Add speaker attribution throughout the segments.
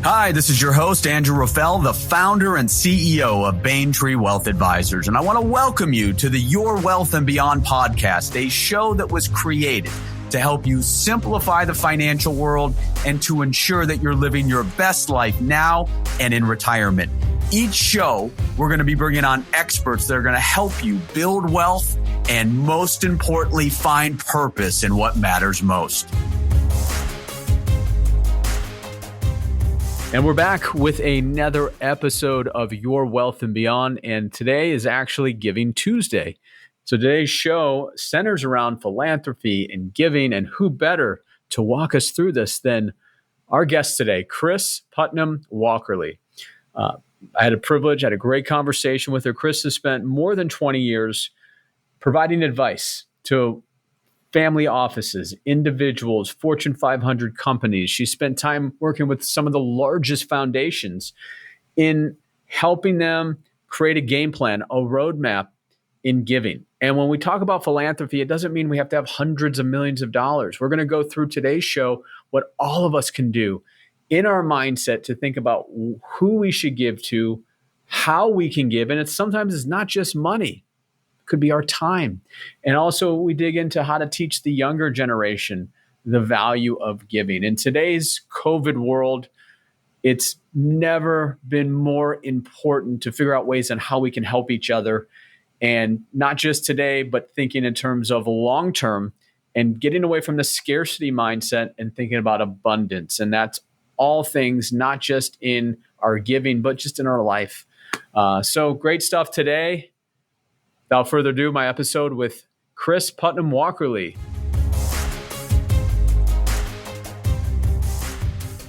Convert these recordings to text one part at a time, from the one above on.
Speaker 1: Hi, this is your host, Andrew Raffel, the founder and CEO of Baintree Wealth Advisors. And I want to welcome you to the Your Wealth and Beyond podcast, a show that was created to help you simplify the financial world and to ensure that you're living your best life now and in retirement. Each show, we're going to be bringing on experts that are going to help you build wealth and, most importantly, find purpose in what matters most. And we're back with another episode of Your Wealth and Beyond. And today is actually Giving Tuesday. So today's show centers around philanthropy and giving, and who better to walk us through this than our guest today, Kris Putnam-Walkerly. I had a great conversation with her. Kris has spent more than 20 years providing advice to family offices, individuals, Fortune 500 companies. She spent time working with some of the largest foundations in helping them create a game plan, a roadmap in giving. And when we talk about philanthropy, it doesn't mean we have to have hundreds of millions of dollars. We're going to go through today's show what all of us can do in our mindset to think about who we should give to, how we can give. And sometimes it's not just money. It could be our time. And also we dig into how to teach the younger generation the value of giving. In today's COVID world, it's never been more important to figure out ways on how we can help each other. And not just today, but thinking in terms of long term and getting away from the scarcity mindset and thinking about abundance. And that's all things, not just in our giving, but just in our life. So great stuff today. Without further ado, my episode with Kris Putnam-Walkerly.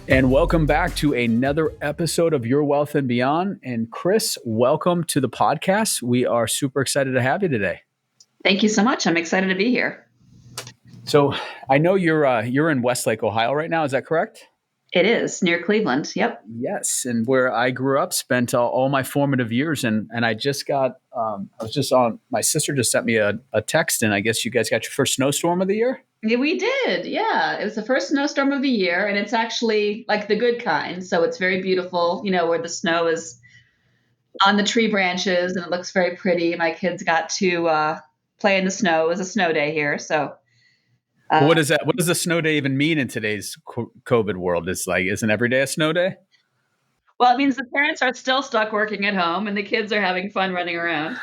Speaker 1: And welcome back to another episode of Your Wealth and Beyond. And Kris, welcome to the podcast. We are super excited to have you today.
Speaker 2: Thank you so much. I'm excited to be here.
Speaker 1: So I know you're in Westlake, Ohio right now. Is that correct?
Speaker 2: It is near Cleveland. Yep.
Speaker 1: Yes, and where I grew up, spent all my formative years, and I just got. I was just on. My sister just sent me a text, and I guess you guys got your first snowstorm of the year.
Speaker 2: Yeah, we did. Yeah, it was the first snowstorm of the year, and it's actually like the good kind. So it's very beautiful. You know, where the snow is on the tree branches, and it looks very pretty. My kids got to play in the snow. It was a snow day here, so.
Speaker 1: What is that? What does the snow day even mean in today's COVID world? Isn't every day a snow day?
Speaker 2: Well, it means the parents are still stuck working at home and the kids are having fun running around.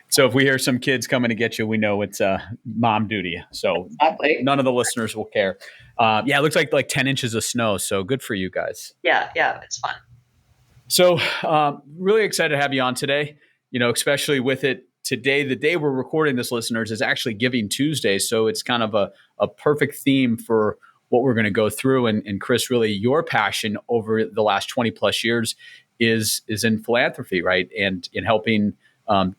Speaker 1: So if we hear some kids coming to get you, we know it's mom duty. So
Speaker 2: exactly.
Speaker 1: None of the listeners will care. Yeah, it looks like 10 inches of snow. So good for you guys.
Speaker 2: Yeah, it's fun.
Speaker 1: So really excited to have you on today, especially with it. Today, the day we're recording this, listeners, is actually Giving Tuesday. So it's kind of a perfect theme for what we're going to go through. And Kris, really your passion over the last 20 plus years is in philanthropy, right? And in helping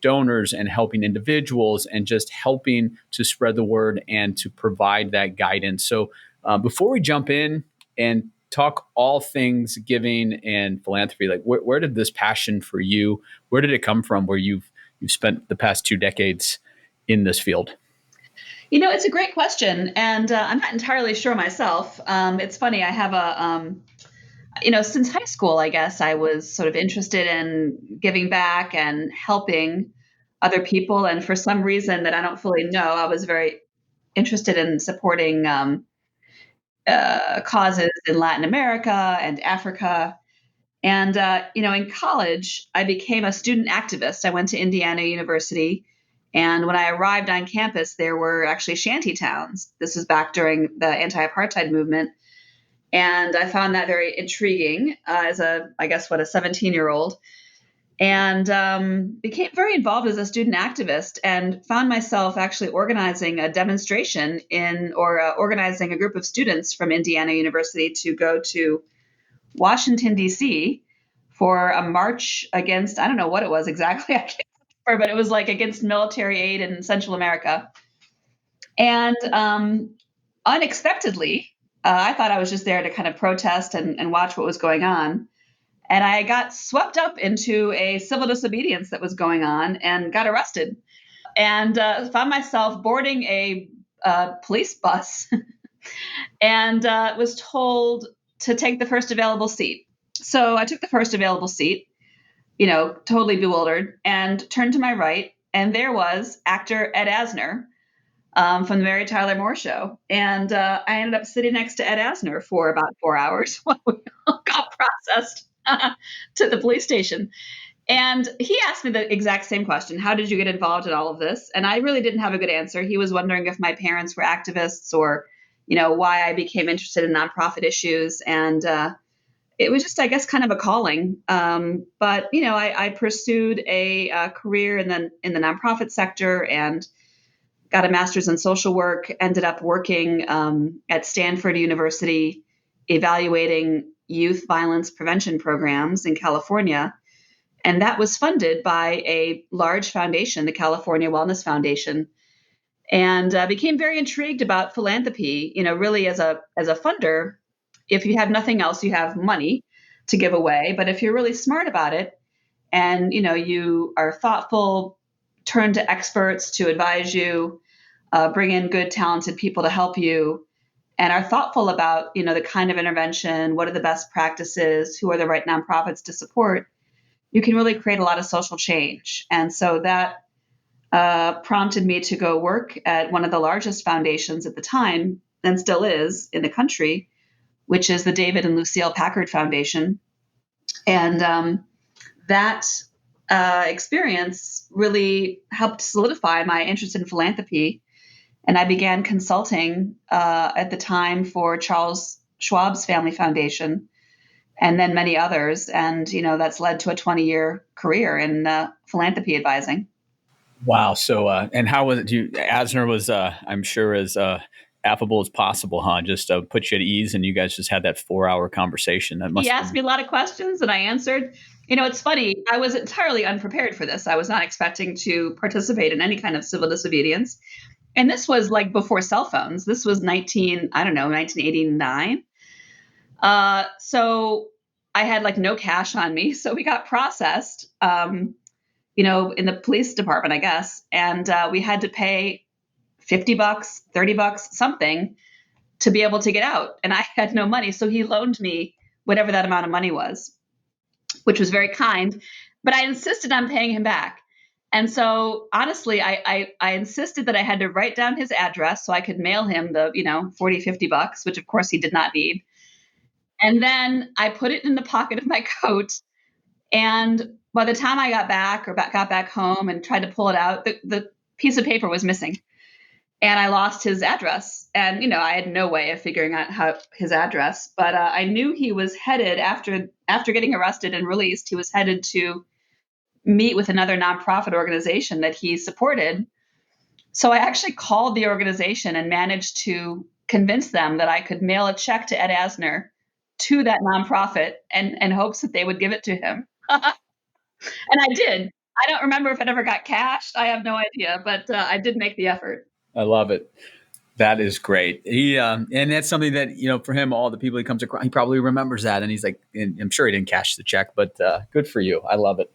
Speaker 1: donors and helping individuals and just helping to spread the word and to provide that guidance. So before we jump in and talk all things giving and philanthropy, like where did this passion for you, where did it come from where you've spent the past 2 decades in this field?
Speaker 2: It's a great question. And I'm not entirely sure myself. It's funny. I have since high school, I guess I was sort of interested in giving back and helping other people. And for some reason that I don't fully know, I was very interested in supporting causes in Latin America and Africa. And, in college, I became a student activist. I went to Indiana University. And when I arrived on campus, there were actually shanty towns. This was back during the anti-apartheid movement. And I found that very intriguing as a 17-year-old. And became very involved as a student activist and found myself actually organizing a demonstration organizing a group of students from Indiana University to go to Washington, D.C. for a march against, I don't know what it was exactly, I can't remember, but it was like against military aid in Central America. And unexpectedly, I thought I was just there to kind of protest and watch what was going on. And I got swept up into a civil disobedience that was going on and got arrested and found myself boarding a police bus and was told to take the first available seat. So I took the first available seat, totally bewildered, and turned to my right, and there was actor Ed Asner from the Mary Tyler Moore Show. And I ended up sitting next to Ed Asner for about 4 hours while we all got processed to the police station. And he asked me the exact same question. How did you get involved in all of this? And I really didn't have a good answer. He was wondering if my parents were activists or, why I became interested in nonprofit issues. And it was just, I guess, kind of a calling. But, I pursued a career in the nonprofit sector and got a master's in social work, ended up working at Stanford University, evaluating youth violence prevention programs in California. And that was funded by a large foundation, the California Wellness Foundation, and became very intrigued about philanthropy. Really as a funder, if you have nothing else, you have money to give away. But if you're really smart about it, and you are thoughtful, turn to experts to advise you, bring in good, talented people to help you, and are thoughtful about the kind of intervention, what are the best practices, who are the right nonprofits to support, you can really create a lot of social change. And so that prompted me to go work at one of the largest foundations at the time, and still is in the country, which is the David and Lucille Packard Foundation. And that experience really helped solidify my interest in philanthropy. And I began consulting at the time for Charles Schwab's Family Foundation, and then many others. And, that's led to a 20-year career in philanthropy advising.
Speaker 1: Wow. So, and how was it? Asner was, I'm sure, as affable as possible, huh? Just put you at ease, and you guys just had that 4-hour conversation. That
Speaker 2: He
Speaker 1: must have
Speaker 2: asked
Speaker 1: been.
Speaker 2: me a lot of questions and I answered. It's funny. I was entirely unprepared for this. I was not expecting to participate in any kind of civil disobedience. And this was like before cell phones. This was 1989. So I had like no cash on me. So we got processed, in the police department, I guess. And we had to pay $50, $30, something to be able to get out. And I had no money. So he loaned me whatever that amount of money was, which was very kind. But I insisted on paying him back. And so honestly, I insisted that I had to write down his address so I could mail him the, 40, $50, which of course he did not need. And then I put it in the pocket of my coat. And by the time I got back got back home and tried to pull it out, the piece of paper was missing. And I lost his address. And, I had no way of figuring out his address. But I knew he was headed, after getting arrested and released, he was headed to meet with another nonprofit organization that he supported. So I actually called the organization and managed to convince them that I could mail a check to Ed Asner to that nonprofit and hopes that they would give it to him. And I did. I don't remember if it ever got cashed. I have no idea, but I did make the effort.
Speaker 1: I love it. That is great. And that's something that, for him, all the people he comes across, he probably remembers that. And he's like, and I'm sure he didn't cash the check, but good for you. I love it.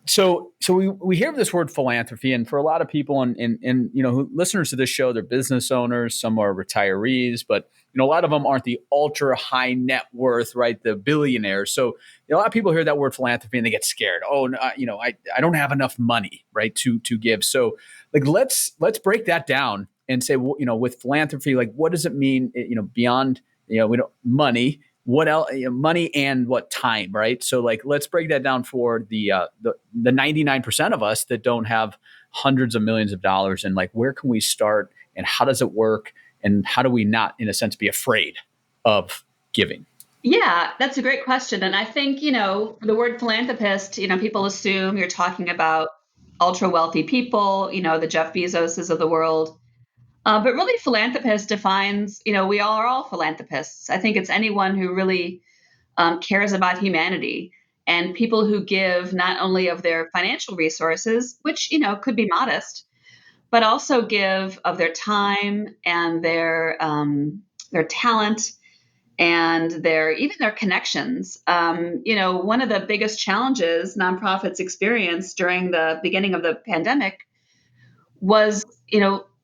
Speaker 1: So we hear this word philanthropy, and for a lot of people and listeners to this show, they're business owners, some are retirees, but a lot of them aren't the ultra high net worth, right? The billionaires. So a lot of people hear that word philanthropy and they get scared. Oh, no, I don't have enough money, right, to give. So like let's break that down and say, well, with philanthropy, like what does it mean? Beyond we don't money. What else? Money and what time, right? So, like, let's break that down for the 99% of us that don't have hundreds of millions of dollars, and like, where can we start, and how does it work, and how do we not, in a sense, be afraid of giving?
Speaker 2: Yeah, that's a great question. And I think, the word philanthropist, people assume you're talking about ultra wealthy people, the Jeff Bezoses of the world. But really, philanthropist defines, we all are all philanthropists. I think it's anyone who really cares about humanity, and people who give not only of their financial resources, which, could be modest, but also give of their time and their talent and even their connections. One of the biggest challenges nonprofits experienced during the beginning of the pandemic was,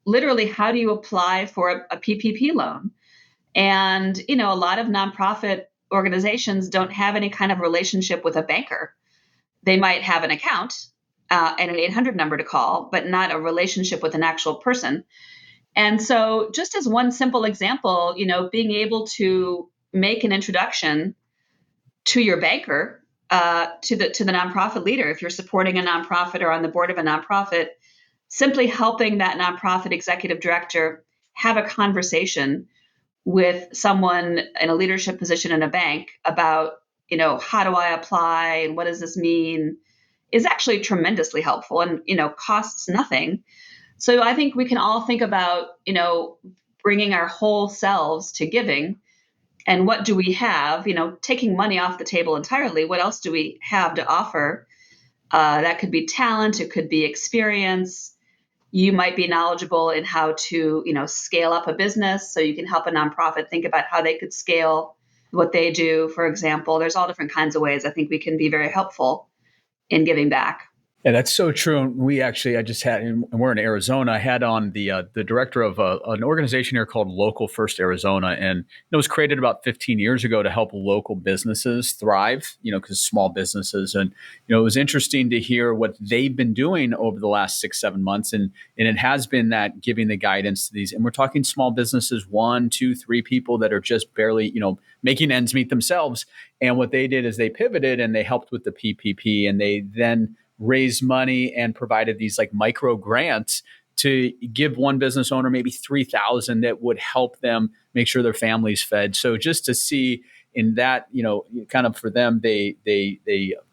Speaker 2: literally, how do you apply for a PPP loan? And, a lot of nonprofit organizations don't have any kind of relationship with a banker. They might have an account and an 800 number to call, but not a relationship with an actual person. And so, just as one simple example, being able to make an introduction to your banker, to the nonprofit leader, if you're supporting a nonprofit or on the board of a nonprofit, simply helping that nonprofit executive director have a conversation with someone in a leadership position in a bank about, how do I apply and what does this mean, is actually tremendously helpful and, costs nothing. So I think we can all think about, bringing our whole selves to giving. And what do we have? Taking money off the table entirely, what else do we have to offer? That could be talent, it could be experience. You might be knowledgeable in how to, scale up a business. So you can help a nonprofit think about how they could scale what they do, for example. There's all different kinds of ways I think we can be very helpful in giving back.
Speaker 1: Yeah, that's so true. And we actually, I just had, and we're in Arizona. I had on the director of an organization here called Local First Arizona, and it was created about 15 years ago to help local businesses thrive. Because small businesses, and it was interesting to hear what they've been doing over the last 6, 7 months, and it has been that giving the guidance to these, and we're talking small businesses, 1, 2, 3 people that are just barely, making ends meet themselves. And what they did is they pivoted and they helped with the PPP, and they then raised money and provided these like micro grants to give one business owner maybe 3,000 that would help them make sure their family's fed. So just to see in that, kind of for them, they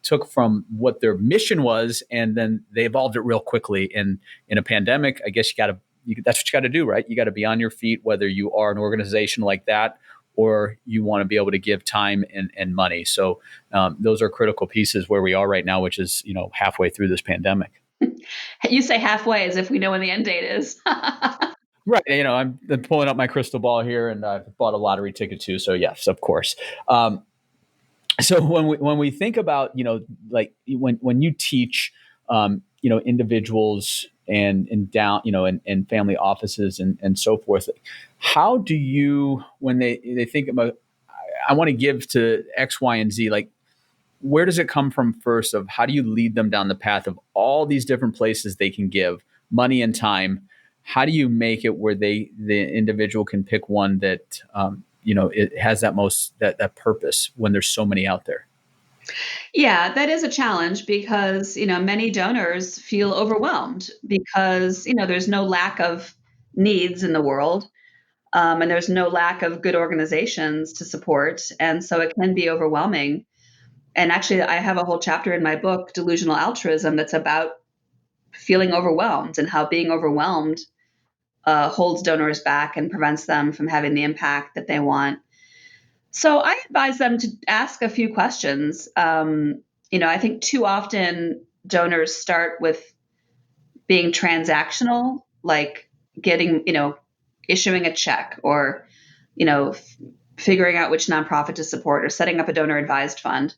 Speaker 1: took from what their mission was, and then they evolved it real quickly. And in a pandemic, I guess that's what you got to do, right? You got to be on your feet, whether you are an organization like that or you want to be able to give time and money. So those are critical pieces where we are right now, which is, halfway through this pandemic.
Speaker 2: You say halfway as if we know when the end date is.
Speaker 1: Right. I'm pulling up my crystal ball here, and I've bought a lottery ticket too. So yes, of course. So when we think about, like when you teach, individuals and down, and family offices and so forth, how do you, when they think about, I want to give to X, Y, and Z, like, where does it come from first? Of how do you lead them down the path of all these different places they can give money and time? How do you make it where the individual can pick one that, it has that purpose when there's so many out there?
Speaker 2: Yeah, that is a challenge because, many donors feel overwhelmed because, there's no lack of needs in the world. And there's no lack of good organizations to support. And so it can be overwhelming. And actually, I have a whole chapter in my book, Delusional Altruism, that's about feeling overwhelmed and how being overwhelmed holds donors back and prevents them from having the impact that they want. So I advise them to ask a few questions. I think too often donors start with being transactional, like getting, issuing a check or, figuring out which nonprofit to support or setting up a donor advised fund.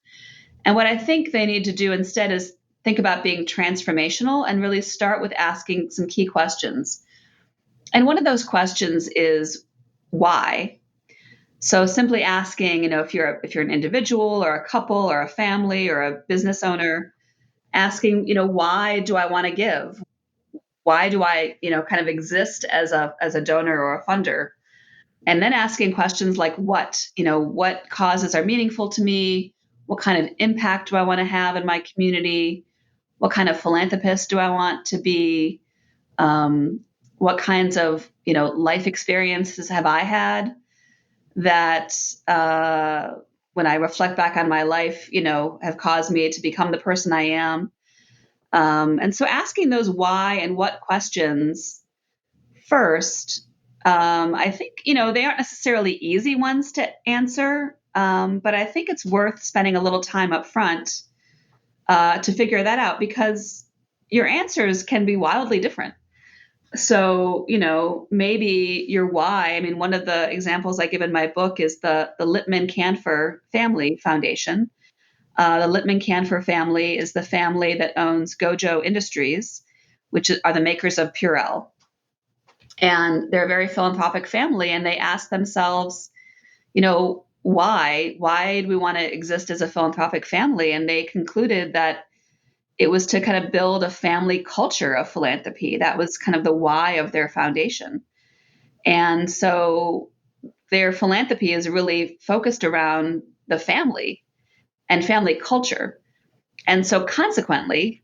Speaker 2: And what I think they need to do instead is think about being transformational and really start with asking some key questions. And one of those questions is why. So simply asking, if you're an individual or a couple or a family or a business owner, asking, why do I want to give? Why do I, kind of exist as a donor or a funder? And then asking questions like what causes are meaningful to me? What kind of impact do I want to have in my community? What kind of philanthropist do I want to be? What kinds of, life experiences have I had that, when I reflect back on my life, have caused me to become the person I am? And so asking those why and what questions first, I think, they aren't necessarily easy ones to answer, but I think it's worth spending a little time up front to figure that out because your answers can be wildly different. So, maybe your why. I mean, one of the examples I give in my book is the Littman Canfor Family Foundation. The Littman Canfor family is the family that owns Gojo Industries, which are the makers of Purell. And they're a very philanthropic family, and they ask themselves, why do we want to exist as a philanthropic family? And they concluded that it was to kind of build a family culture of philanthropy. That was kind of the why of their foundation. And so their philanthropy is really focused around the family and family culture. And so consequently,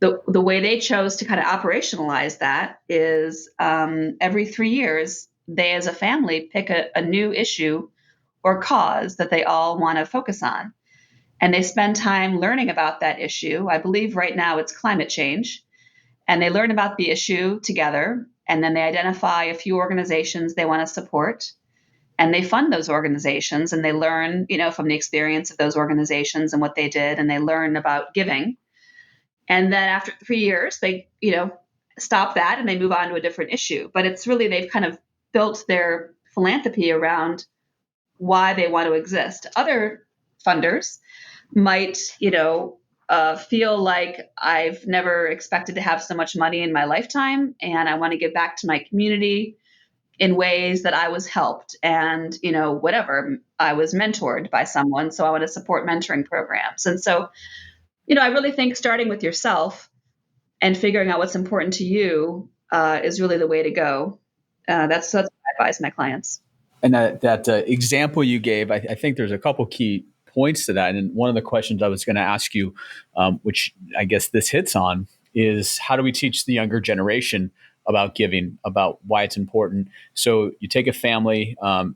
Speaker 2: the way they chose to kind of operationalize that is every 3 years, they as a family pick a new issue or cause that they all want to focus on. And they spend time learning about that issue. I believe right now it's climate change. And they learn about the issue together. And then they identify a few organizations they want to support. And they fund those organizations, and they learn, from the experience of those organizations and what they did. And they learn about giving. And then after 3 years, they, stop that and they move on to a different issue. But it's really, they've kind of built their philanthropy around why they want to exist. Other funders might, feel like I've never expected to have so much money in my lifetime, and I want to give back to my community in ways that I was helped, and whatever, I was mentored by someone, so I want to support mentoring programs. And so, I really think starting with yourself and figuring out what's important to you is really the way to go. That's what I advise my clients.
Speaker 1: And that example you gave, I think there's a couple key points to that. And one of the questions I was going to ask you, which I guess this hits on, is how do we teach the younger generation about giving, about why it's important? So you take a family and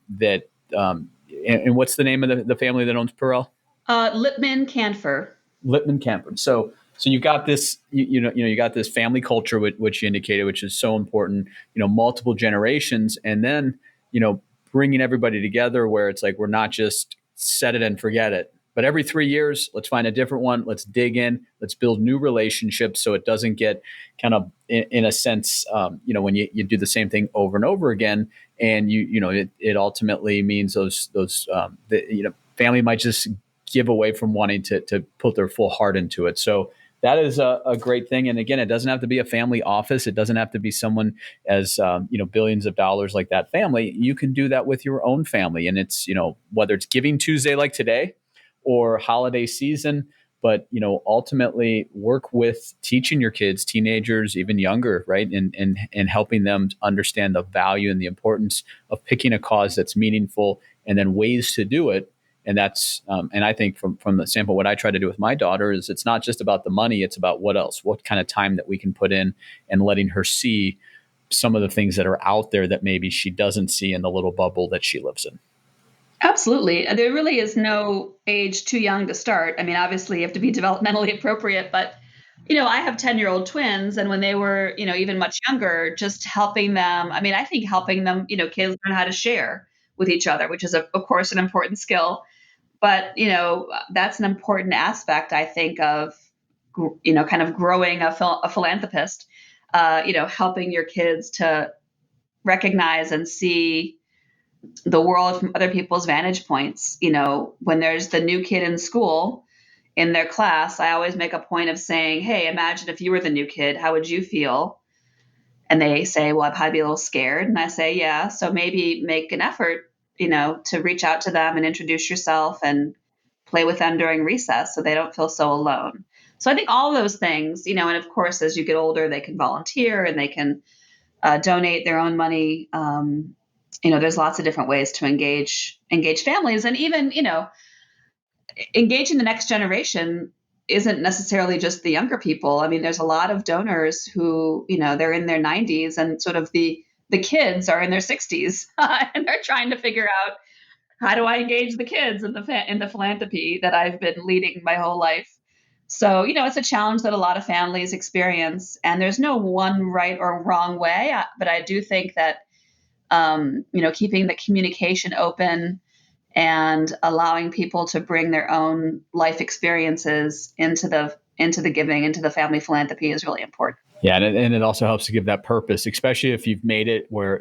Speaker 1: what's the name of the family that owns Perel?
Speaker 2: Lippman Canfor.
Speaker 1: Lippman Camper. So you got this, you got this family culture, which you indicated, which is so important. Multiple generations, and then bringing everybody together, where it's like we're not just set it and forget it, but every 3 years, let's find a different one. Let's dig in. Let's build new relationships, so it doesn't get kind of in a sense, when you do the same thing over and over again, and it ultimately means family might just give away from wanting to put their full heart into it. So that is a great thing. And again, it doesn't have to be a family office. It doesn't have to be someone as, billions of dollars like that family. You can do that with your own family. And it's, whether it's Giving Tuesday like today or holiday season, but, ultimately work with teaching your kids, teenagers, even younger, right? And helping them understand the value and the importance of picking a cause that's meaningful, and then ways to do it. And that's, and I think from the sample, what I try to do with my daughter is it's not just about the money, it's about what else, what kind of time that we can put in, and letting her see some of the things that are out there that maybe she doesn't see in the little bubble that she lives in.
Speaker 2: Absolutely. There really is no age too young to start. I mean, obviously, you have to be developmentally appropriate, but I have 10-year-old twins, and when they were, even much younger, just helping them. I mean, I think helping them, kids learn how to share with each other, which is, of course, an important skill. But, that's an important aspect, I think, of, kind of growing a philanthropist, helping your kids to recognize and see the world from other people's vantage points. When there's the new kid in school, in their class, I always make a point of saying, hey, imagine if you were the new kid, how would you feel? And they say, well, I'd probably be a little scared. And I say, yeah, so maybe make an effort, to reach out to them and introduce yourself and play with them during recess so they don't feel so alone. So I think all those things, and of course, as you get older, they can volunteer and they can donate their own money. There's lots of different ways to engage families, and even, engaging the next generation isn't necessarily just the younger people. I mean, there's a lot of donors who, they're in their 90s, and sort of the kids are in their 60s, and they're trying to figure out, how do I engage the kids in the philanthropy that I've been leading my whole life? So, it's a challenge that a lot of families experience, and there's no one right or wrong way. But I do think that, keeping the communication open and allowing people to bring their own life experiences into the giving, into the family philanthropy is really important.
Speaker 1: Yeah, and it also helps to give that purpose, especially if you've made it where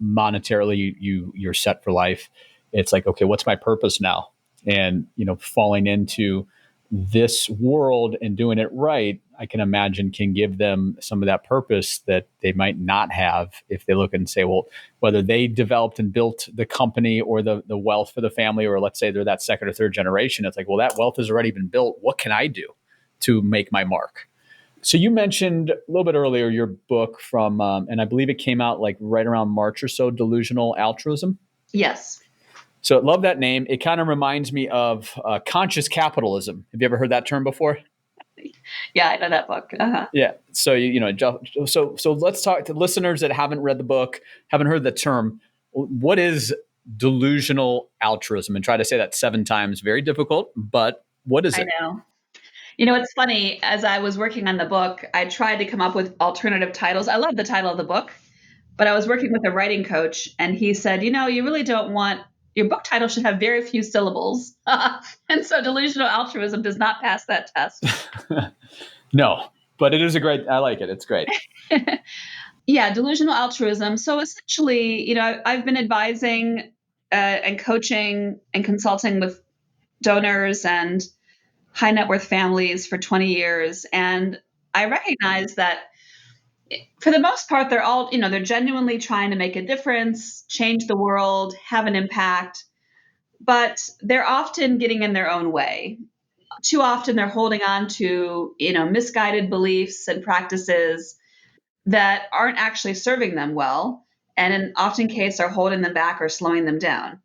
Speaker 1: monetarily you're set for life. It's like, okay, what's my purpose now? And falling into this world and doing it right, I can imagine can give them some of that purpose that they might not have if they look and say, well, whether they developed and built the company or the wealth for the family, or let's say they're that second or third generation, it's like, well, that wealth has already been built. What can I do to make my mark? So you mentioned a little bit earlier your book from, and I believe it came out like right around March or so, Delusional Altruism.
Speaker 2: Yes.
Speaker 1: So I love that name. It kind of reminds me of conscious capitalism. Have you ever heard that term before?
Speaker 2: Yeah, I know that book. Uh-huh.
Speaker 1: Yeah. So so let's talk to listeners that haven't read the book, haven't heard the term. What is delusional altruism? And try to say that 7 times. Very difficult, but what is
Speaker 2: I
Speaker 1: it?
Speaker 2: know. It's funny. As I was working on the book, I tried to come up with alternative titles. I love the title of the book, but I was working with a writing coach, and he said, you really don't want your book title should have very few syllables. And so delusional altruism does not pass that test.
Speaker 1: No, but it is a great. I like it. It's great.
Speaker 2: Yeah, delusional altruism. So essentially, I've been advising and coaching and consulting with donors and high net worth families for 20 years. And I recognize that for the most part, they're all, they're genuinely trying to make a difference, change the world, have an impact, but they're often getting in their own way. Too often they're holding on to, misguided beliefs and practices that aren't actually serving them well. And in often case are holding them back or slowing them down.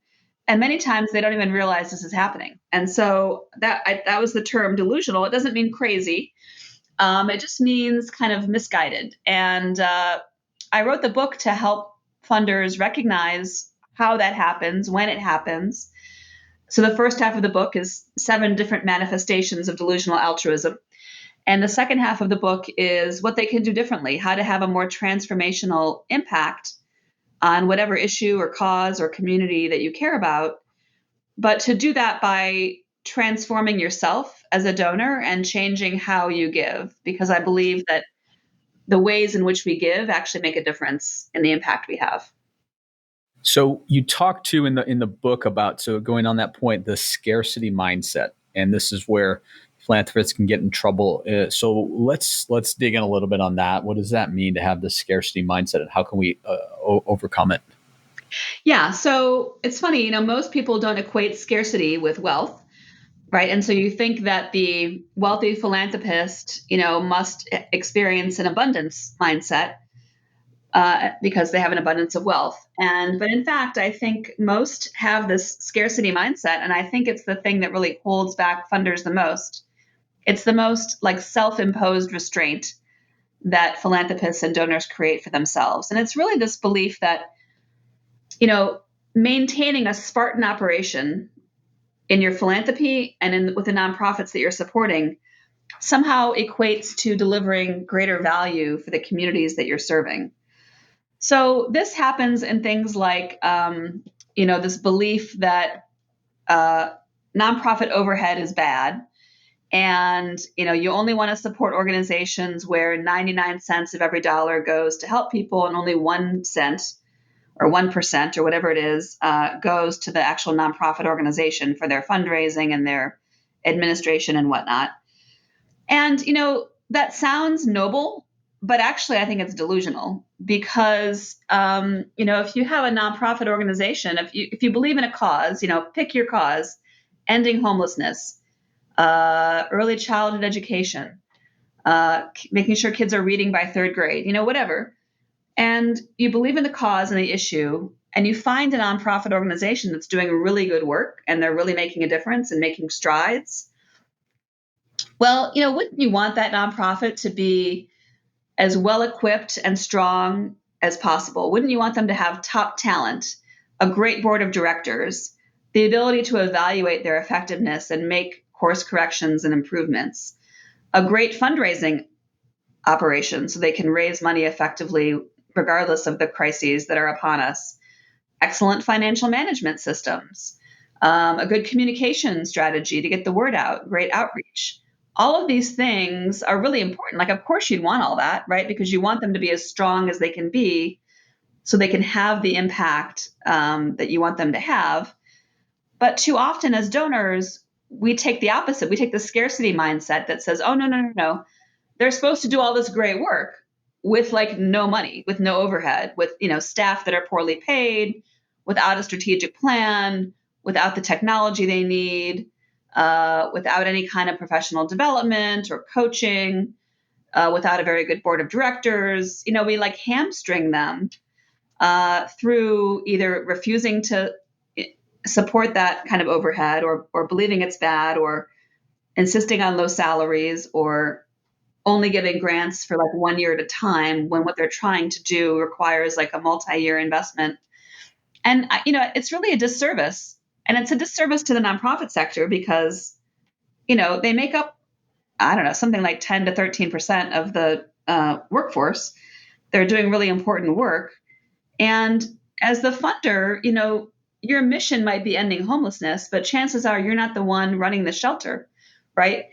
Speaker 2: And many times they don't even realize this is happening. And so that was the term delusional. It doesn't mean crazy. It just means kind of misguided. And I wrote the book to help funders recognize how that happens, when it happens. So the first half of the book is 7 different manifestations of delusional altruism. And the second half of the book is what they can do differently, how to have a more transformational impact on whatever issue or cause or community that you care about. But to do that by transforming yourself as a donor and changing how you give, because I believe that the ways in which we give actually make a difference in the impact we have.
Speaker 1: So you talk to in the book about, so going on that point, the scarcity mindset, and this is where philanthropists can get in trouble. So let's dig in a little bit on that. What does that mean to have the scarcity mindset, and how can we overcome it?
Speaker 2: Yeah, so it's funny, most people don't equate scarcity with wealth, right? And so you think that the wealthy philanthropist, must experience an abundance mindset because they have an abundance of wealth. But in fact, I think most have this scarcity mindset, and I think it's the thing that really holds back funders the most. It's the most like self-imposed restraint that philanthropists and donors create for themselves. And it's really this belief that, maintaining a Spartan operation in your philanthropy and with the nonprofits that you're supporting somehow equates to delivering greater value for the communities that you're serving. So this happens in things like, this belief that nonprofit overhead is bad. And, you only want to support organizations where 99 cents of every dollar goes to help people and only 1 cent or 1% or whatever it is goes to the actual nonprofit organization for their fundraising and their administration and whatnot. And, that sounds noble, but actually I think it's delusional because, if you have a nonprofit organization, if you believe in a cause, pick your cause, ending homelessness, early childhood education, making sure kids are reading by 3rd grade, whatever. And you believe in the cause and the issue, and you find a nonprofit organization that's doing really good work and they're really making a difference and making strides. Well, wouldn't you want that nonprofit to be as well equipped and strong as possible? Wouldn't you want them to have top talent, a great board of directors, the ability to evaluate their effectiveness and make course corrections and improvements, a great fundraising operation so they can raise money effectively regardless of the crises that are upon us, excellent financial management systems, a good communication strategy to get the word out, great outreach. All of these things are really important. Like, of course, you'd want all that, right? Because you want them to be as strong as they can be so they can have the impact that you want them to have. But too often as donors, we take the opposite. We take the scarcity mindset that says, oh, no, no, no, no. they're supposed to do all this great work with like no money, with no overhead, with, staff that are poorly paid, without a strategic plan, without the technology they need, without any kind of professional development or coaching, without a very good board of directors. We like hamstring them through either refusing to support that kind of overhead, or believing it's bad, or insisting on low salaries, or only giving grants for like 1 year at a time when what they're trying to do requires like a multi-year investment. And it's really a disservice. And it's a disservice to the nonprofit sector because, they make up, I don't know, something like 10 to 13% of the workforce. They're doing really important work. And as the funder, your mission might be ending homelessness, but chances are you're not the one running the shelter, right?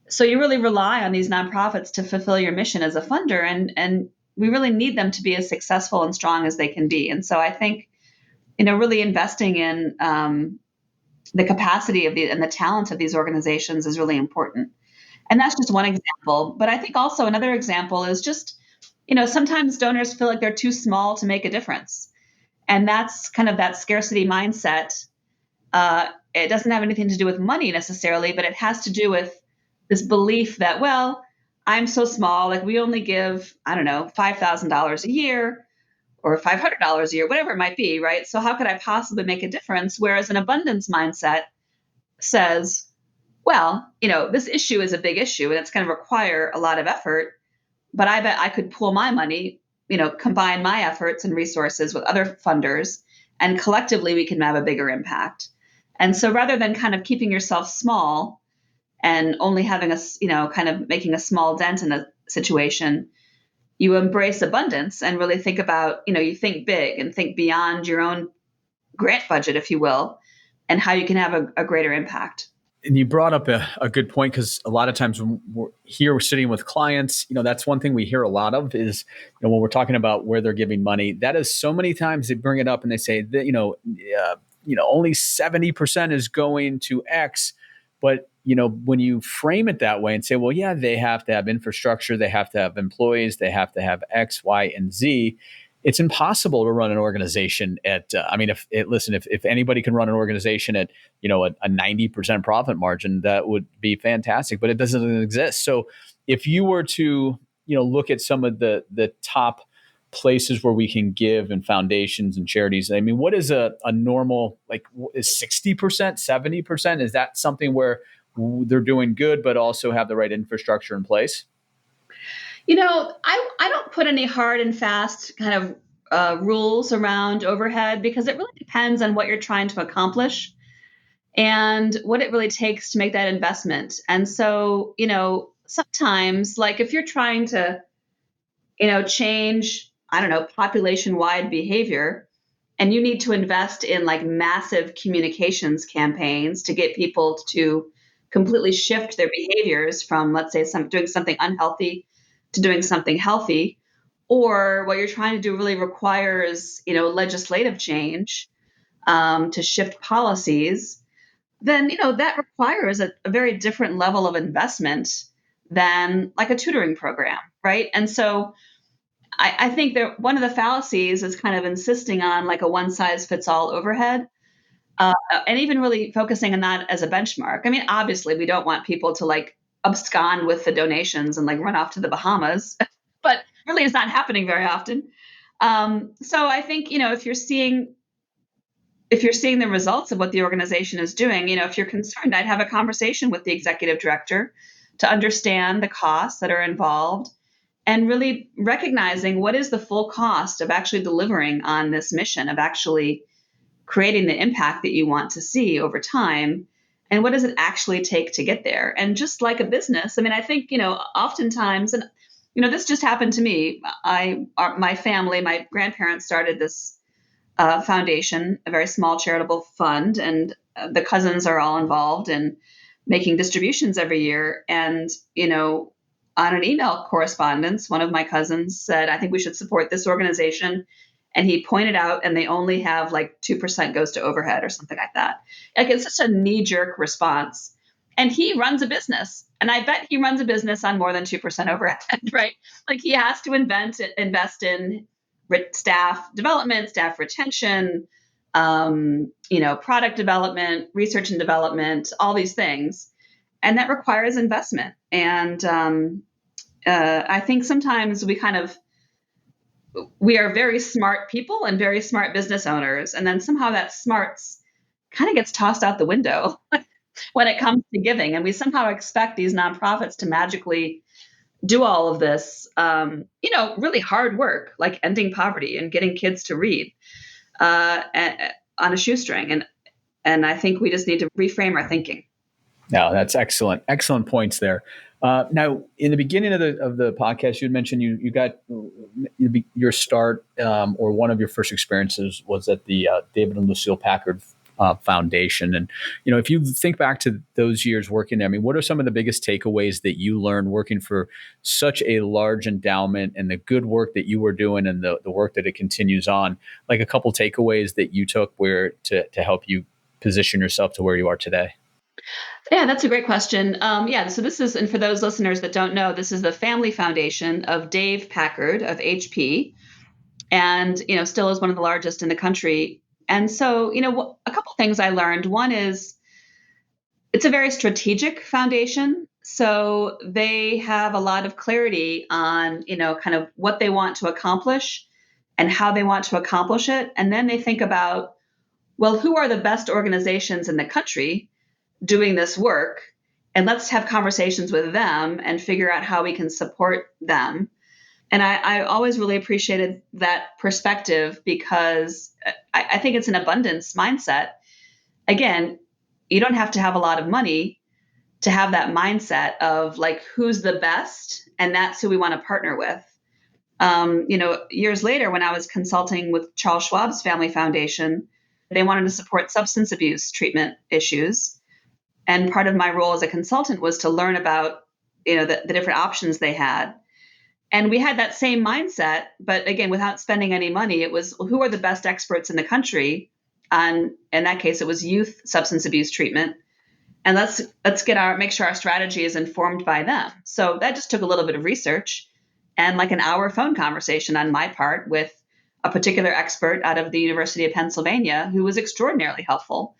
Speaker 2: So you really rely on these nonprofits to fulfill your mission as a funder, and we really need them to be as successful and strong as they can be. And so I think, really investing in the capacity and the talent of these organizations is really important. And that's just one example. But I think also another example is just, sometimes donors feel like they're too small to make a difference. And that's kind of that scarcity mindset. It doesn't have anything to do with money necessarily, but it has to do with this belief that, well, I'm so small, like we only give, I don't know, $5,000 a year or $500 a year, whatever it might be, right? So how could I possibly make a difference? Whereas an abundance mindset says, well, this issue is a big issue and it's going to require a lot of effort, but I bet I could pool my money, combine my efforts and resources with other funders, and collectively we can have a bigger impact. And so rather than kind of keeping yourself small and only having kind of making a small dent in a situation, you embrace abundance and really think about, you think big and think beyond your own grant budget, if you will, and how you can have a greater impact.
Speaker 1: And you brought up a good point, because a lot of times when we're sitting with clients, that's one thing we hear a lot of is, when we're talking about where they're giving money, that is so many times they bring it up and they say that, only 70% is going to X. But, when you frame it that way and say, well, yeah, they have to have infrastructure, they have to have employees, they have to have X, Y, and Z. It's impossible to run an organization at, if anybody can run an organization at, a 90% profit margin, that would be fantastic, but it doesn't exist. So if you were to, look at some of the top places where we can give, and foundations and charities, what is a normal, like, is 60%, 70%? Is that something where they're doing good, but also have the right infrastructure in place?
Speaker 2: I don't put any hard and fast kind of rules around overhead, because it really depends on what you're trying to accomplish and what it really takes to make that investment. And so, sometimes, like if you're trying to, change, I don't know, population wide behavior, and you need to invest in like massive communications campaigns to get people to completely shift their behaviors from, let's say, doing something unhealthy to doing something healthy, or what you're trying to do really requires, legislative change to shift policies, then, that requires a very different level of investment than like a tutoring program, right? And so I think that one of the fallacies is kind of insisting on like a one size fits all overhead, and even really focusing on that as a benchmark. Obviously, we don't want people to like abscond with the donations and like run off to the Bahamas, but really it's not happening very often. So I think, if you're seeing the results of what the organization is doing, if you're concerned, I'd have a conversation with the executive director to understand the costs that are involved, and really recognizing what is the full cost of actually delivering on this mission, of actually creating the impact that you want to see over time, and what does it actually take to get there. And just like a business, I think, oftentimes, and this just happened to me. My family, my grandparents started this foundation, a very small charitable fund, and the cousins are all involved in making distributions every year. And, on an email correspondence, one of my cousins said, I think we should support this organization. And he pointed out, and they only have like 2% goes to overhead or something like that. Like, it's such a knee jerk response. And he runs a business. And I bet he runs a business on more than 2% overhead, right? Like he has to invest in staff development, staff retention, product development, research and development, all these things. And that requires investment. And I think sometimes we are very smart people and very smart business owners. And then somehow that smarts kind of gets tossed out the window when it comes to giving. And we somehow expect these nonprofits to magically do all of this, really hard work, like ending poverty and getting kids to read on a shoestring. And I think we just need to reframe our thinking.
Speaker 1: No, that's excellent. Excellent points there. Now, in the beginning of the podcast, you had mentioned you got your start or one of your first experiences was at the David and Lucille Packard Foundation. And, if you think back to those years working there, I mean, what are some of the biggest takeaways that you learned working for such a large endowment and the good work that you were doing and the work that it continues on? Like a couple takeaways that you took to help you position yourself to where you are today?
Speaker 2: Yeah, that's a great question. So this is, and for those listeners that don't know, this is the family foundation of Dave Packard of HP, and still is one of the largest in the country. And so, a couple things I learned. One is it's a very strategic foundation, so they have a lot of clarity on kind of what they want to accomplish and how they want to accomplish it, and then they think about, well, who are the best organizations in the country doing this work, and let's have conversations with them and figure out how we can support them. And I always really appreciated that perspective because I think it's an abundance mindset. Again, you don't have to have a lot of money to have that mindset of like, who's the best? And that's who we want to partner with. Years later, when I was consulting with Charles Schwab's Family Foundation, they wanted to support substance abuse treatment issues. And part of my role as a consultant was to learn about, the different options they had. And we had that same mindset, but again, without spending any money, it was, well, who are the best experts in the country on, in that case, it was youth substance abuse treatment. And let's make sure our strategy is informed by them. So that just took a little bit of research and like an hour phone conversation on my part with a particular expert out of the University of Pennsylvania who was extraordinarily helpful.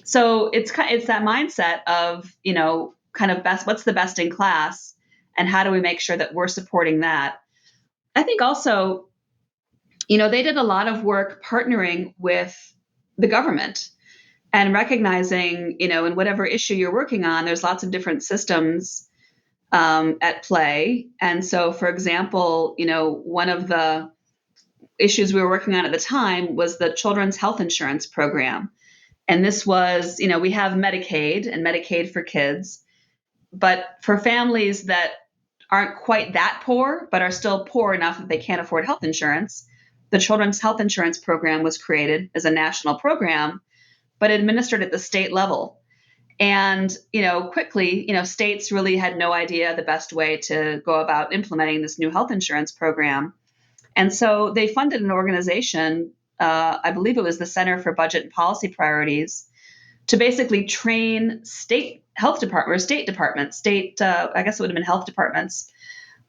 Speaker 2: So it's that mindset of, kind of what's the best in class and how do we make sure that we're supporting that? I think also, they did a lot of work partnering with the government and recognizing, in whatever issue you're working on, there's lots of different systems at play. And so, for example, one of the issues we were working on at the time was the Children's Health Insurance Program. And this was, we have Medicaid and Medicaid for kids, but for families that aren't quite that poor, but are still poor enough that they can't afford health insurance, the Children's Health Insurance Program was created as a national program, but administered at the state level. And, quickly, states really had no idea the best way to go about implementing this new health insurance program. And so they funded an organization, I believe it was the Center for Budget and Policy Priorities, to basically train state health departments, I guess it would have been health departments,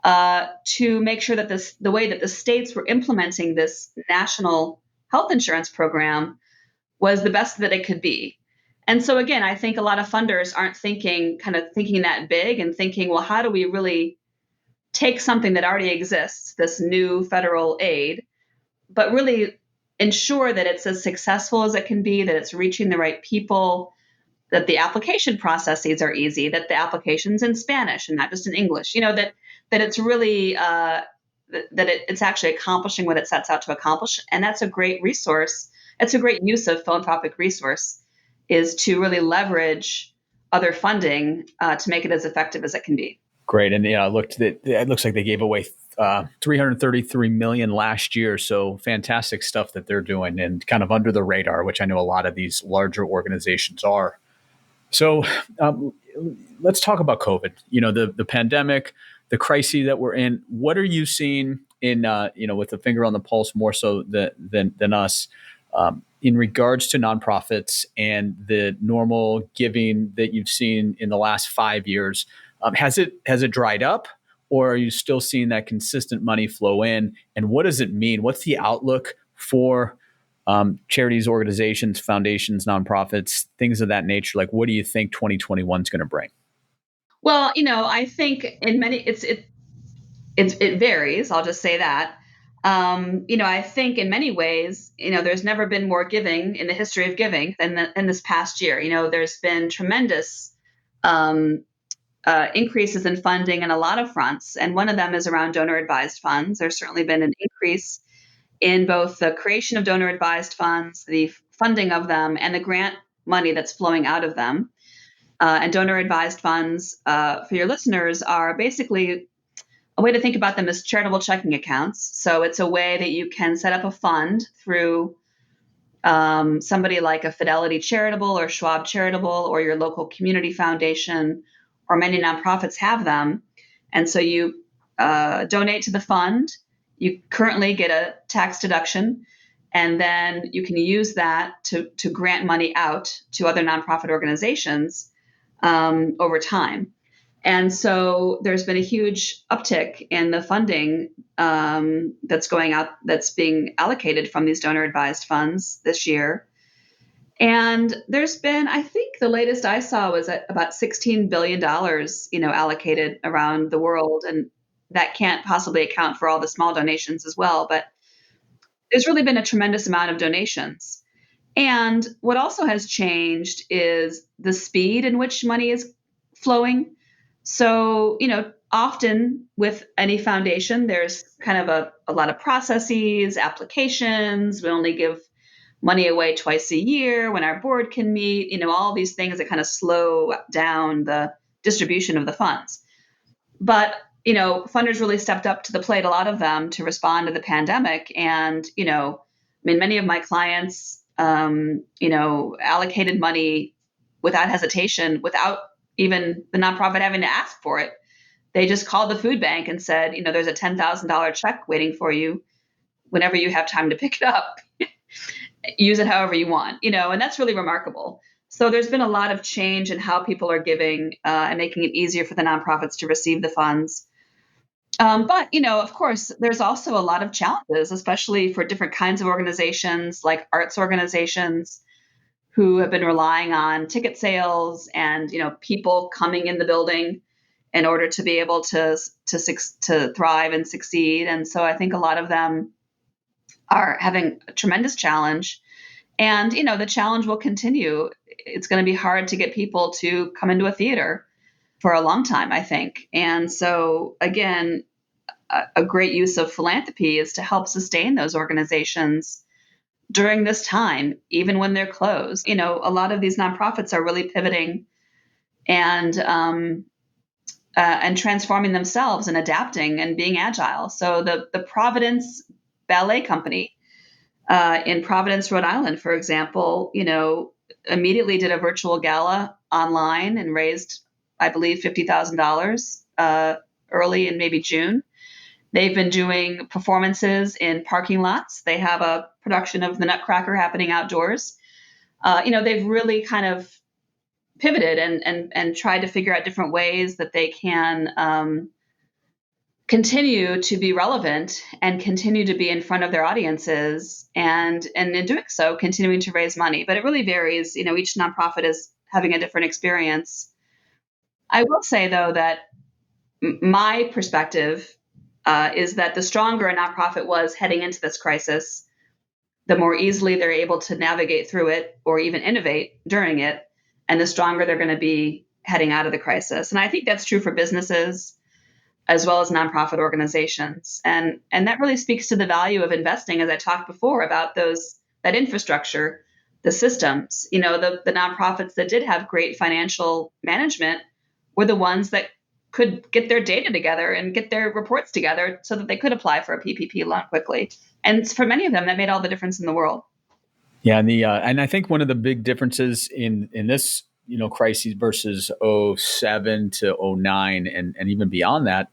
Speaker 2: to make sure that the way that the states were implementing this national health insurance program was the best that it could be. And so again, I think a lot of funders aren't thinking that big and thinking, well, how do we really take something that already exists, this new federal aid, but really ensure that it's as successful as it can be, that it's reaching the right people, that the application processes are easy, that the application's in Spanish and not just in English, that it's really, it's actually accomplishing what it sets out to accomplish. And that's a great resource. It's a great use of philanthropic resource, is to really leverage other funding to make it as effective as it can be.
Speaker 1: Great. And it looks like they gave away $333 million last year. So fantastic stuff that they're doing and kind of under the radar, which I know a lot of these larger organizations are. So let's talk about COVID, the pandemic, the crisis that we're in. What are you seeing in, with the finger on the pulse more so than us in regards to nonprofits and the normal giving that you've seen in the last 5 years? Has it dried up, or are you still seeing that consistent money flow in? And what does it mean? What's the outlook for charities, organizations, foundations, nonprofits, things of that nature? Like, what do you think 2021 is going to bring?
Speaker 2: Well, I think in many it varies. I'll just say that. I think in many ways, there's never been more giving in the history of giving than in this past year. There's been tremendous um, increases in funding in a lot of fronts, and one of them is around donor advised funds. There's certainly been an increase in both the creation of donor advised funds, the funding of them, and the grant money that's flowing out of them. And donor advised funds, for your listeners, are basically a way to think about them as charitable checking accounts. So it's a way that you can set up a fund through somebody like a Fidelity Charitable or Schwab Charitable or your local community foundation, or many nonprofits have them. And so you donate to the fund. You currently get a tax deduction, and then you can use that to grant money out to other nonprofit organizations over time. And so there's been a huge uptick in the funding that's going out, that's being allocated from these donor advised funds this year. And there's been, I think the latest I saw was at about $16 billion, allocated around the world. And that can't possibly account for all the small donations as well. But there's really been a tremendous amount of donations. And what also has changed is the speed in which money is flowing. So, often with any foundation, there's kind of a lot of processes, applications. We only give money away twice a year when our board can meet, all these things that kind of slow down the distribution of the funds. But, funders really stepped up to the plate, a lot of them, to respond to the pandemic. And, many of my clients, allocated money without hesitation, without even the nonprofit having to ask for it. They just called the food bank and said, there's a $10,000 check waiting for you whenever you have time to pick it up. Use it however you want, and that's really remarkable. So there's been a lot of change in how people are giving and making it easier for the nonprofits to receive the funds. But, of course, there's also a lot of challenges, especially for different kinds of organizations like arts organizations who have been relying on ticket sales and, people coming in the building in order to be able to thrive and succeed. And so I think a lot of them are having a tremendous challenge. And, the challenge will continue. It's going to be hard to get people to come into a theater for a long time, I think. And so, again, a great use of philanthropy is to help sustain those organizations during this time, even when they're closed. A lot of these nonprofits are really pivoting and transforming themselves and adapting and being agile. So the Providence Ballet Company in Providence, Rhode Island, for example, immediately did a virtual gala online and raised, I believe, $50,000 early in maybe June. They've been doing performances in parking lots. They have a production of The Nutcracker happening outdoors. They've really kind of pivoted and tried to figure out different ways that they can continue to be relevant and continue to be in front of their audiences, and in doing so, continuing to raise money. But it really varies. Each nonprofit is having a different experience. I will say, though, that my perspective is that the stronger a nonprofit was heading into this crisis, the more easily they're able to navigate through it or even innovate during it, and the stronger they're going to be heading out of the crisis. And I think that's true for businesses as well as nonprofit organizations. And that really speaks to the value of investing, as I talked before about that infrastructure, the systems. The nonprofits that did have great financial management were the ones that could get their data together and get their reports together so that they could apply for a PPP loan quickly. And for many of them, that made all the difference in the world.
Speaker 1: Yeah, and I think one of the big differences in this crisis versus '07 to '09 and even beyond that,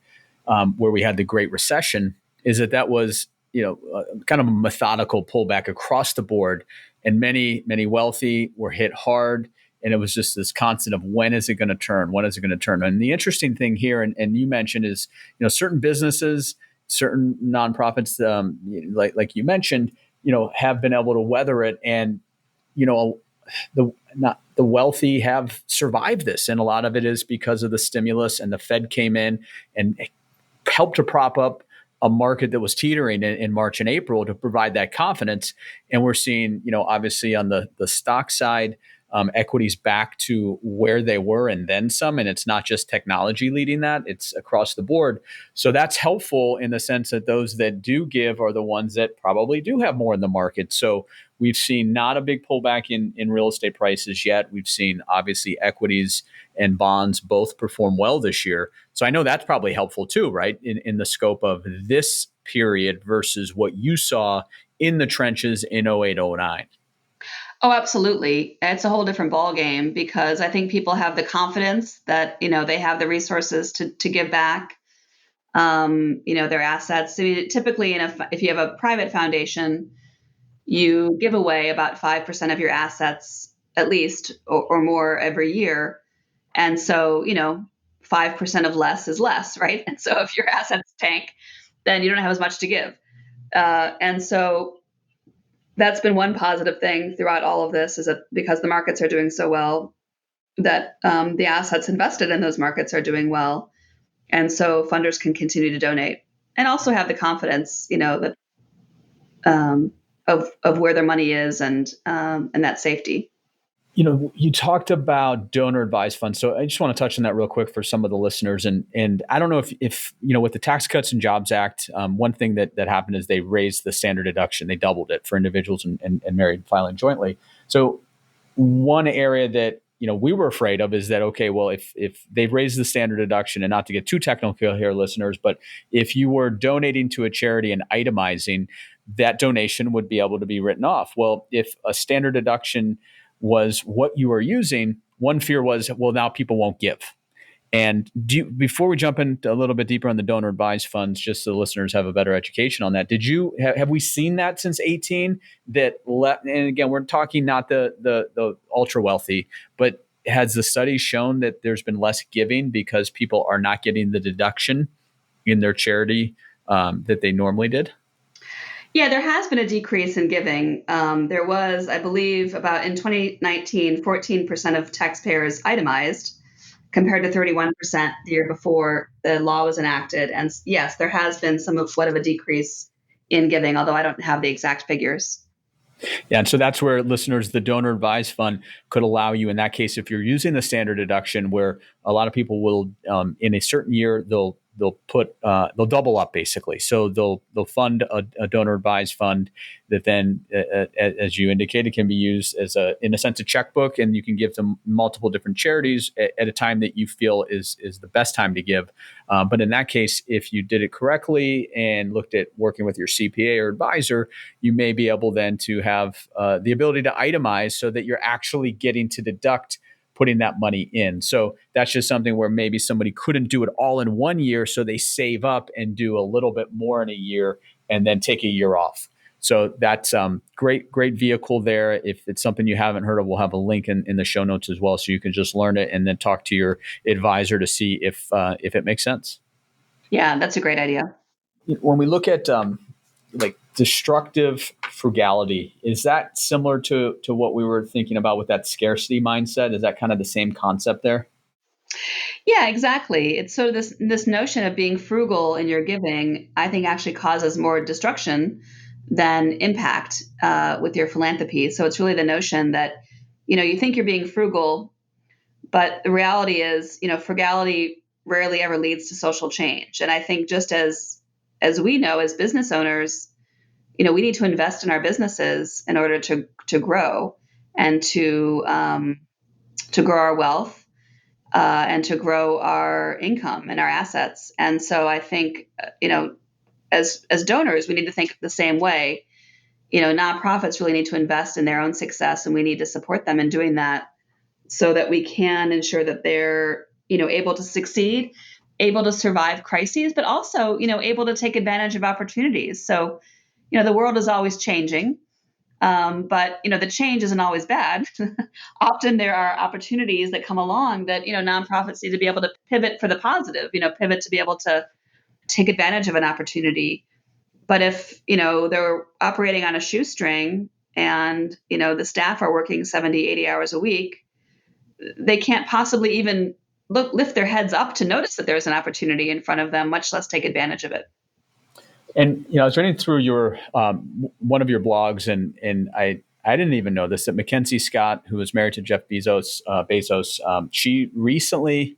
Speaker 1: where we had the Great Recession, is that was kind of a methodical pullback across the board, and many wealthy were hit hard, And it was just this constant of when is it going to turn? When is it going to turn? And the interesting thing here, and you mentioned, is certain businesses, certain nonprofits, like you mentioned, have been able to weather it, and the not the wealthy have survived this, and a lot of it is because of the stimulus, and the Fed came in and helped to prop up a market that was teetering in March and April to provide that confidence. And we're seeing, obviously on the stock side, equities back to where they were and then some. And it's not just technology leading that, it's across the board. So that's helpful in the sense that those that do give are the ones that probably do have more in the market. So we've seen not a big pullback in real estate prices yet. We've seen obviously equities and bonds both perform well this year. So I know that's probably helpful too, right? In the scope of this period versus what you saw in the trenches in 08, 09.
Speaker 2: Oh, absolutely. It's a whole different ballgame because I think people have the confidence that, they have the resources to give back, their assets. I mean, typically, if you have a private foundation, you give away about 5% of your assets at least or more every year. And so, 5% of less is less, right? And so if your assets tank, then you don't have as much to give. And so that's been one positive thing throughout all of this, is that because the markets are doing so well, that the assets invested in those markets are doing well. And so funders can continue to donate and also have the confidence, that of where their money is and that safety.
Speaker 1: You talked about donor advised funds. So I just want to touch on that real quick for some of the listeners. And I don't know if with the Tax Cuts and Jobs Act, one thing that happened is they raised the standard deduction. They doubled it for individuals and married filing jointly. So one area that we were afraid of is that, okay, well, if they've raised the standard deduction, and not to get too technical here, listeners, but if you were donating to a charity and itemizing, that donation would be able to be written off. Well, if a standard deduction was what you were using, one fear was, well, now people won't give. And before we jump in a little bit deeper on the donor advised funds, just so the listeners have a better education on that, have we seen that since 18? And again, we're talking not the ultra wealthy, but has the study shown that there's been less giving because people are not getting the deduction in their charity that they normally did?
Speaker 2: Yeah, there has been a decrease in giving. There was, I believe, about in 2019, 14% of taxpayers itemized compared to 31% the year before the law was enacted. And yes, there has been somewhat of a decrease in giving, although I don't have the exact figures.
Speaker 1: Yeah, and so that's where, listeners, the donor advised fund could allow you, in that case, if you're using the standard deduction, where a lot of people will, in a certain year, they'll double up basically. So they'll fund a donor advised fund that then, as you indicated, can be used as in a sense, a checkbook, and you can give them multiple different charities at a time that you feel is the best time to give. But in that case, if you did it correctly and looked at working with your CPA or advisor, you may be able then to have the ability to itemize so that you're actually getting to deduct putting that money in. So that's just something where maybe somebody couldn't do it all in one year, so they save up and do a little bit more in a year and then take a year off. So that's great vehicle there. If it's something you haven't heard of, we'll have a link in the show notes as well, so you can just learn it and then talk to your advisor to see if it makes sense.
Speaker 2: Yeah, that's a great idea.
Speaker 1: When we look at like destructive frugality, is that similar to what we were thinking about with that scarcity mindset? Is that kind of the same concept there?
Speaker 2: Yeah, exactly. It's so this notion of being frugal in your giving, I think, actually causes more destruction than impact with your philanthropy. So it's really the notion that you think you're being frugal, but the reality is, frugality rarely ever leads to social change. And I think just as we know as business owners, we need to invest in our businesses in order to grow and to grow our wealth and to grow our income and our assets. And so I think as donors, we need to think the same way. Nonprofits really need to invest in their own success, and we need to support them in doing that so that we can ensure that they're able to succeed, able to survive crises, but also able to take advantage of opportunities. So the world is always changing. But the change isn't always bad. Often there are opportunities that come along that nonprofits need to be able to pivot for the positive. Pivot to be able to take advantage of an opportunity. But if they're operating on a shoestring and the staff are working 70, 80 hours a week, they can't possibly even lift their heads up to notice that there's an opportunity in front of them, much less take advantage of it.
Speaker 1: And I was reading through your one of your blogs, and I didn't even know this, that Mackenzie Scott, who was married to Jeff Bezos, she recently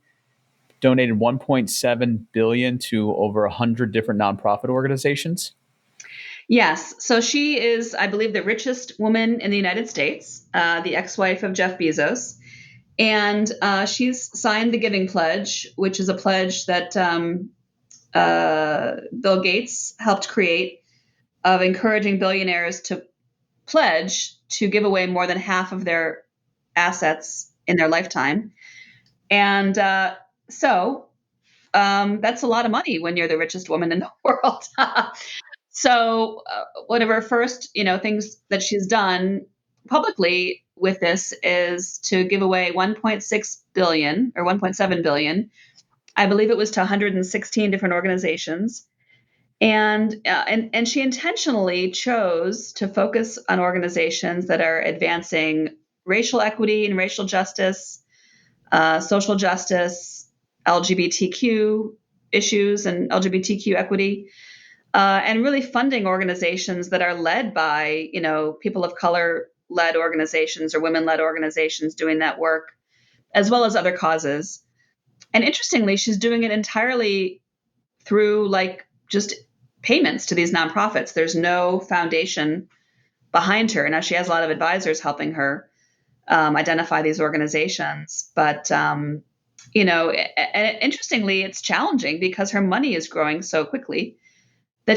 Speaker 1: donated 1.7 billion to over 100 different nonprofit organizations.
Speaker 2: Yes. So she is, I believe, the richest woman in the United States, the ex-wife of Jeff Bezos. And she's signed the Giving Pledge, which is a pledge that Bill Gates helped create, of encouraging billionaires to pledge to give away more than half of their assets in their lifetime. And so that's a lot of money when you're the richest woman in the world. So one of her first, things that she's done publicly with this is to give away 1.6 billion or 1.7 billion. I believe it was to 116 different organizations. And she intentionally chose to focus on organizations that are advancing racial equity and racial justice, social justice, LGBTQ issues and LGBTQ equity, and really funding organizations that are led by people of color led organizations or women led organizations doing that work, as well as other causes. And interestingly, she's doing it entirely through just payments to these nonprofits. There's no foundation behind her. Now she has a lot of advisors helping her identify these organizations, but interestingly, it's challenging because her money is growing so quickly that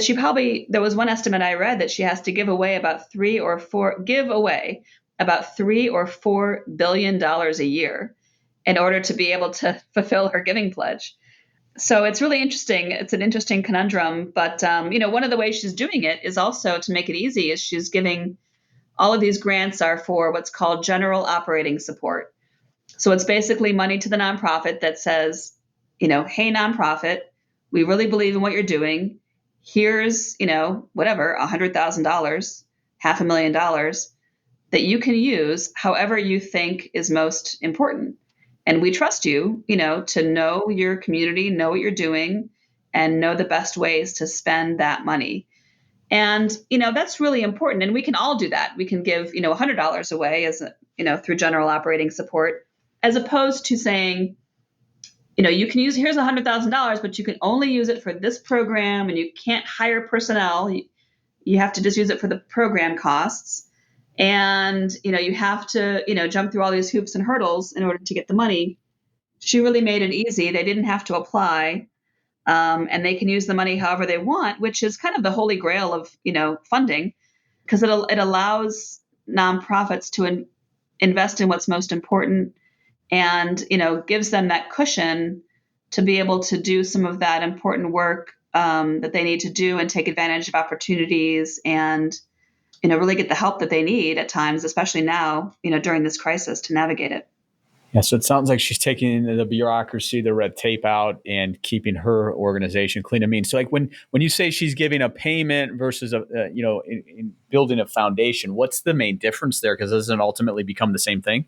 Speaker 2: there was one estimate I read that she has to give away about $3 or $4 billion a year in order to be able to fulfill her giving pledge. So it's really interesting. It's an interesting conundrum, but one of the ways she's doing it is also to make it easy. Is she's giving all of these grants are for what's called general operating support. So it's basically money to the nonprofit that says, hey nonprofit, we really believe in what you're doing. Here's whatever, $100,000, $500,000 that you can use however you think is most important. And we trust you, to know your community, know what you're doing, and know the best ways to spend that money. And, that's really important. And we can all do that. We can give, $100 away through general operating support, as opposed to saying, you can use, here's $100,000, but you can only use it for this program and you can't hire personnel. You have to just use it for the program costs. And, you have to, jump through all these hoops and hurdles in order to get the money. She really made it easy. They didn't have to apply. And they can use the money however they want, which is kind of the holy grail of, funding, because it allows nonprofits to invest in what's most important and, gives them that cushion to be able to do some of that important work that they need to do and take advantage of opportunities and, really get the help that they need at times, especially now, during this crisis, to navigate it.
Speaker 1: Yeah, so it sounds like she's taking the bureaucracy, the red tape out, and keeping her organization clean and mean. So, like when you say she's giving a payment versus in building a foundation, what's the main difference there? Because doesn't it ultimately become the same thing?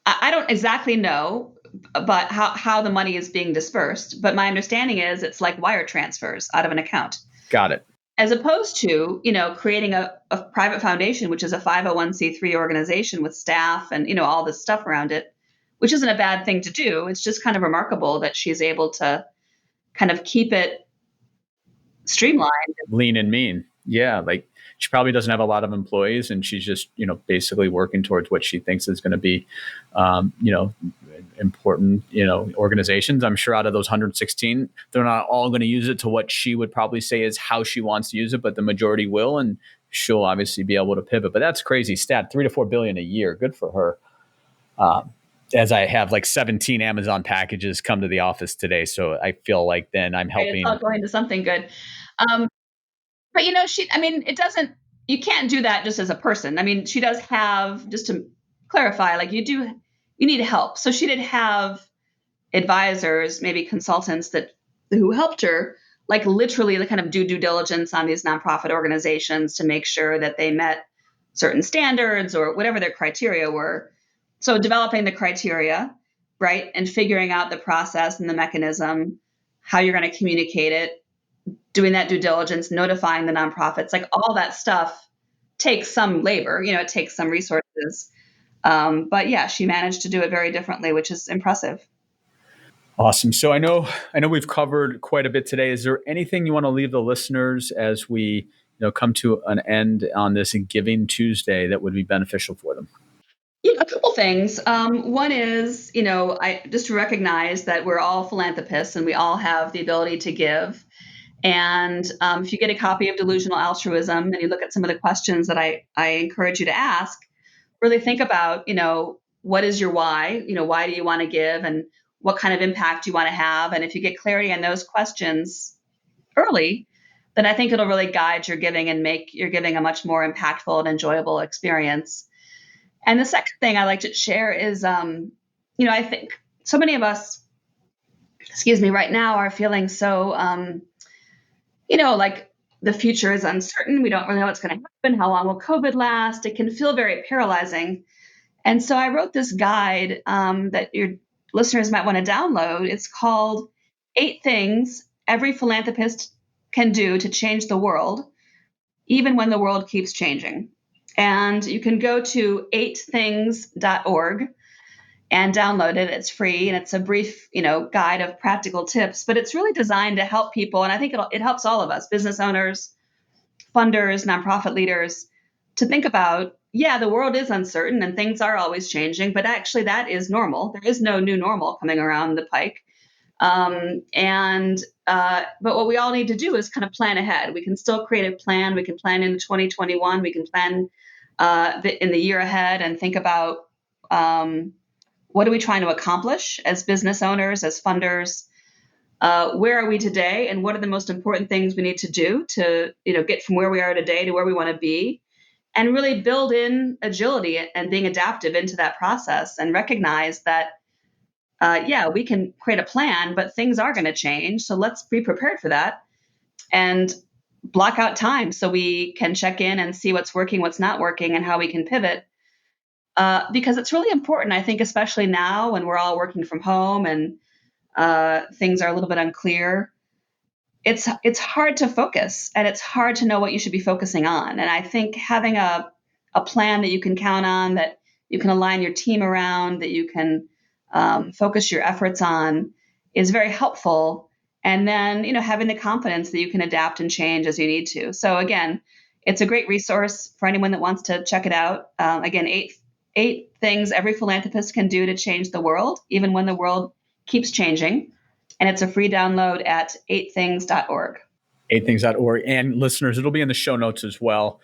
Speaker 2: I don't exactly know, but how the money is being dispersed. But my understanding is it's like wire transfers out of an account.
Speaker 1: Got it.
Speaker 2: As opposed to, creating a private foundation, which is a 501c3 organization with staff and, all this stuff around it, which isn't a bad thing to do. It's just kind of remarkable that she's able to kind of keep it streamlined.
Speaker 1: Lean and mean. Yeah. Like she probably doesn't have a lot of employees and she's just, basically working towards what she thinks is going to be, important, organizations. I'm sure out of those 116, they're not all going to use it to what she would probably say is how she wants to use it, but the majority will. And she'll obviously be able to pivot, but that's crazy stat, 3 to 4 billion a year. Good for her. As I have like 17 Amazon packages come to the office today. So I feel like then I'm helping.
Speaker 2: It's all going to something good. But it doesn't, you can't do that just as a person. I mean, she does have, just to clarify, like you need help. So she did have advisors, maybe consultants who helped her, like literally the kind of due diligence on these nonprofit organizations to make sure that they met certain standards or whatever their criteria were. So developing the criteria, right, and figuring out the process and the mechanism, how you're going to communicate it, doing that due diligence, notifying the nonprofits, like all that stuff takes some labor, it takes some resources. But yeah, she managed to do it very differently, which is impressive.
Speaker 1: Awesome. So I know we've covered quite a bit today. Is there anything you want to leave the listeners as we come to an end on this Giving Tuesday that would be beneficial for them?
Speaker 2: Yeah, a couple things. One is, I just recognize that we're all philanthropists and we all have the ability to give. And if you get a copy of Delusional Altruism and you look at some of the questions that I encourage you to ask, really think about, what is your why? Why do you want to give and what kind of impact you want to have? And if you get clarity on those questions early, then I think it'll really guide your giving and make your giving a much more impactful and enjoyable experience. And the second thing I like to share is, I think so many of us, right now are feeling so, like the future is uncertain. We don't really know what's going to happen. How long will COVID last? It can feel very paralyzing. And so I wrote this guide that your listeners might want to download. It's called 8 Things Every Philanthropist Can Do to Change the World, Even When the World Keeps Changing. And you can go to 8things.org and download it. It's free and it's a brief, guide of practical tips, but it's really designed to help people. And I think it helps all of us, business owners, funders, nonprofit leaders, to think about, yeah, the world is uncertain and things are always changing, but actually that is normal. There is no new normal coming around the pike. But what we all need to do is kind of plan ahead. We can still create a plan. We can plan into 2021. We can plan in the year ahead and think about what are we trying to accomplish as business owners, as funders? Where are we today, and what are the most important things we need to do to, get from where we are today to where we want to be, and really build in agility and being adaptive into that process, and recognize that, we can create a plan, but things are going to change. So let's be prepared for that and block out time so we can check in and see what's working, what's not working, and how we can pivot. Because it's really important, I think, especially now when we're all working from home and things are a little bit unclear. It's hard to focus and it's hard to know what you should be focusing on. And I think having a plan that you can count on, that you can align your team around, that you can focus your efforts on, is very helpful. And then, having the confidence that you can adapt and change as you need to. So again, it's a great resource for anyone that wants to check it out. Again, eight things every philanthropist can do to change the world, even when the world keeps changing. And it's a free download at 8things.org.
Speaker 1: 8things.org. And listeners, it'll be in the show notes as well.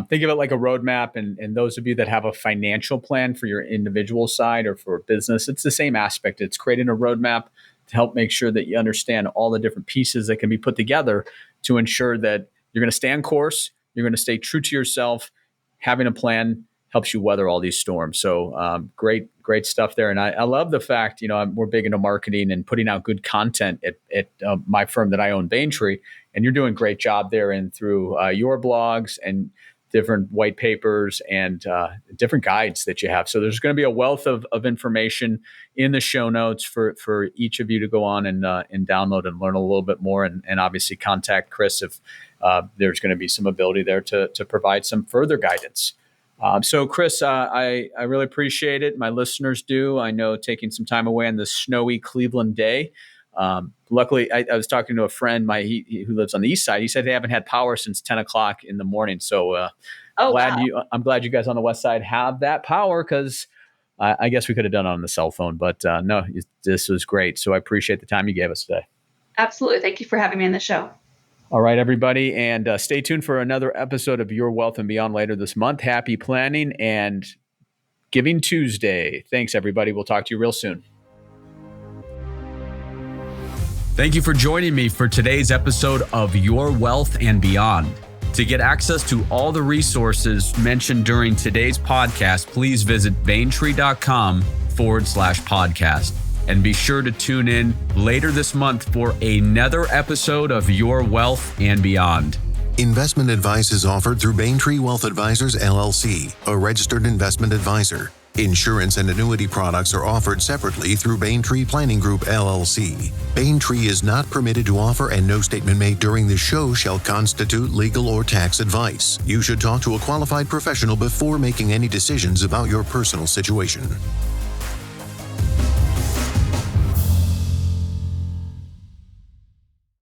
Speaker 1: Think of it like a roadmap. And those of you that have a financial plan for your individual side or for a business, it's the same aspect. It's creating a roadmap to help make sure that you understand all the different pieces that can be put together to ensure that you're going to stay on course, you're going to stay true to yourself. Having a plan helps you weather all these storms. So great stuff there. And I love the fact, we're big into marketing and putting out good content at my firm that I own, Baintree, and you're doing a great job there and through your blogs and different white papers and different guides that you have. So there's going to be a wealth of information in the show notes for each of you to go on and download and learn a little bit more, and obviously contact Kris if there's going to be some ability there to provide some further guidance. So, Kris, I really appreciate it. My listeners do. I know taking some time away on this snowy Cleveland day. Luckily, I was talking to a friend who lives on the east side. He said they haven't had power since 10 o'clock in the morning. So I'm glad you guys on the west side have that power, because I guess we could have done it on the cell phone. But no, this was great. So I appreciate the time you gave us today.
Speaker 2: Absolutely. Thank you for having me on the show.
Speaker 1: All right, everybody. And stay tuned for another episode of Your Wealth and Beyond later this month. Happy planning and Giving Tuesday. Thanks, everybody. We'll talk to you real soon. Thank you for joining me for today's episode of Your Wealth and Beyond. To get access to all the resources mentioned during today's podcast, please visit baintree.com/podcast. And be sure to tune in later this month for another episode of Your Wealth and Beyond.
Speaker 3: Investment advice is offered through Baintree Wealth Advisors, LLC, a registered investment advisor. Insurance and annuity products are offered separately through Baintree Planning Group, LLC. Baintree is not permitted to offer, and no statement made during this show shall constitute legal or tax advice. You should talk to a qualified professional before making any decisions about your personal situation.